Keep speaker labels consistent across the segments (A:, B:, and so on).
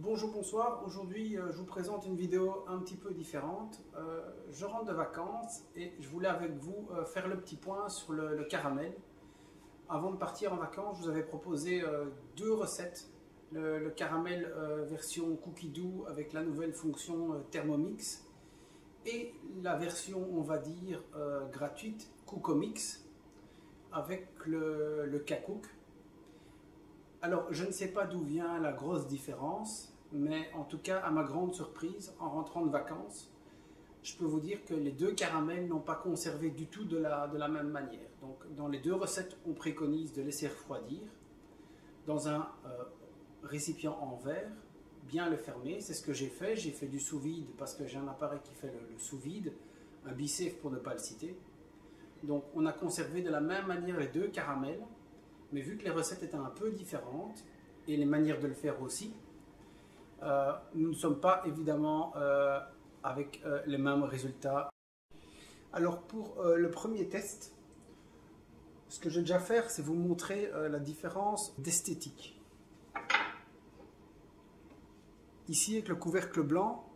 A: Bonjour, bonsoir. Aujourd'hui, je vous présente une vidéo un petit peu différente. Je rentre de vacances et je voulais avec vous faire le petit point sur le caramel. Avant de partir en vacances, je vous avais proposé deux recettes. Le caramel version cookie doux avec la nouvelle fonction Thermomix et la version, on va dire, gratuite Cookomix avec le Kacook. Alors, je ne sais pas d'où vient la grosse différence, mais en tout cas, à ma grande surprise, en rentrant de vacances, je peux vous dire que les deux caramels n'ont pas conservé du tout de la même manière. Donc, dans les deux recettes, on préconise de laisser refroidir dans un récipient en verre, bien le fermer. C'est ce que j'ai fait. J'ai fait du sous-vide parce que j'ai un appareil qui fait le sous-vide, un BeSafe pour ne pas le citer. Donc, on a conservé de la même manière les deux caramels. Mais vu que les recettes étaient un peu différentes, et les manières de le faire aussi, nous ne sommes pas évidemment avec les mêmes résultats. Alors pour le premier test, ce que je vais déjà faire, c'est vous montrer la différence d'esthétique. Ici, avec le couvercle blanc,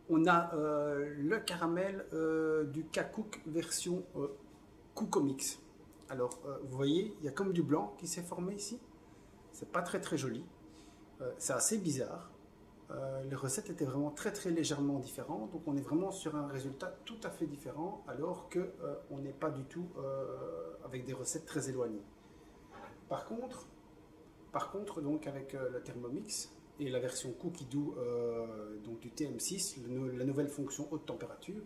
A: on a le caramel du Kacook version Cookomix. Alors, vous voyez, il y a comme du blanc qui s'est formé ici. C'est pas très joli. C'est assez bizarre. Les recettes étaient vraiment très légèrement différentes. Donc, on est vraiment sur un résultat tout à fait différent, alors qu'on n'est pas du tout avec des recettes très éloignées. Par contre, donc avec le Thermomix et la version Cookie Doux donc du TM6, la nouvelle fonction haute température,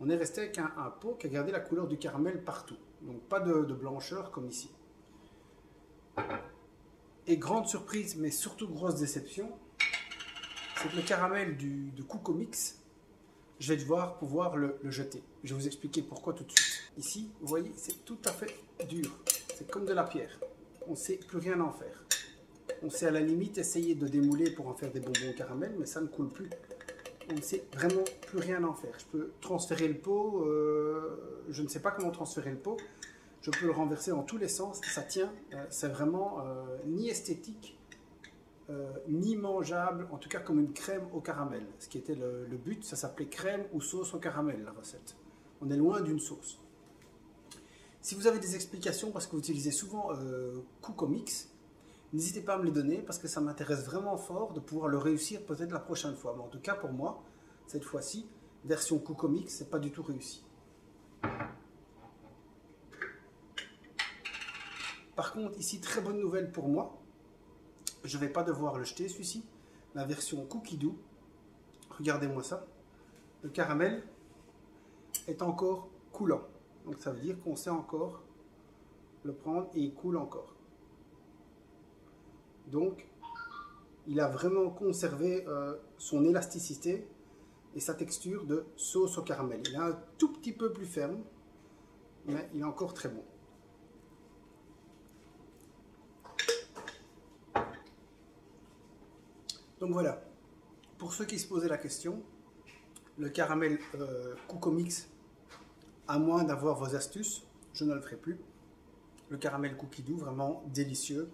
A: on est resté avec un pot qui a gardé la couleur du caramel partout. Donc pas de blancheur comme ici. Et grande surprise, mais surtout grosse déception, c'est que le caramel de Cookomix, je vais devoir pouvoir le jeter. Je vais vous expliquer pourquoi tout de suite. Ici, vous voyez, c'est tout à fait dur. C'est comme de la pierre. On ne sait plus rien en faire. On sait à la limite essayer de démouler pour en faire des bonbons caramel, mais ça ne coule plus. On ne sait vraiment plus rien en faire. Je peux transférer le pot, je ne sais pas comment transférer le pot. Je peux le renverser dans tous les sens, ça tient. C'est vraiment ni esthétique, ni mangeable, en tout cas comme une crème au caramel. Ce qui était le but, ça s'appelait crème ou sauce au caramel, la recette. On est loin d'une sauce. Si vous avez des explications, parce que vous utilisez souvent Cookomix, n'hésitez pas à me les donner parce que ça m'intéresse vraiment fort de pouvoir le réussir peut-être la prochaine fois. Mais en tout cas pour moi, cette fois-ci, version Cookomix, c'est pas du tout réussi. Par contre, ici, très bonne nouvelle pour moi. Je ne vais pas devoir le jeter celui-ci. La version Cookie Doux. Regardez-moi ça. Le caramel est encore coulant. Donc ça veut dire qu'on sait encore le prendre et il coule encore. Donc, il a vraiment conservé son élasticité et sa texture de sauce au caramel. Il est un tout petit peu plus ferme, mais il est encore très bon. Donc voilà, pour ceux qui se posaient la question, le caramel Cookomix, à moins d'avoir vos astuces, je ne le ferai plus. Le caramel Cookie Doux, vraiment délicieux.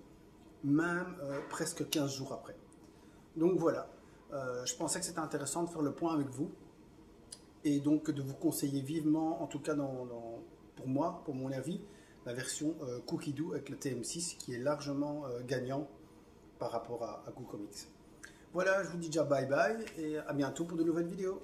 A: Même presque 15 jours après. Donc voilà, je pensais que c'était intéressant de faire le point avec vous et donc de vous conseiller vivement, en tout cas pour moi, pour mon avis, la version Cookie Doux avec le TM6 qui est largement gagnant par rapport à Cookomix. Voilà, je vous dis déjà bye bye et à bientôt pour de nouvelles vidéos.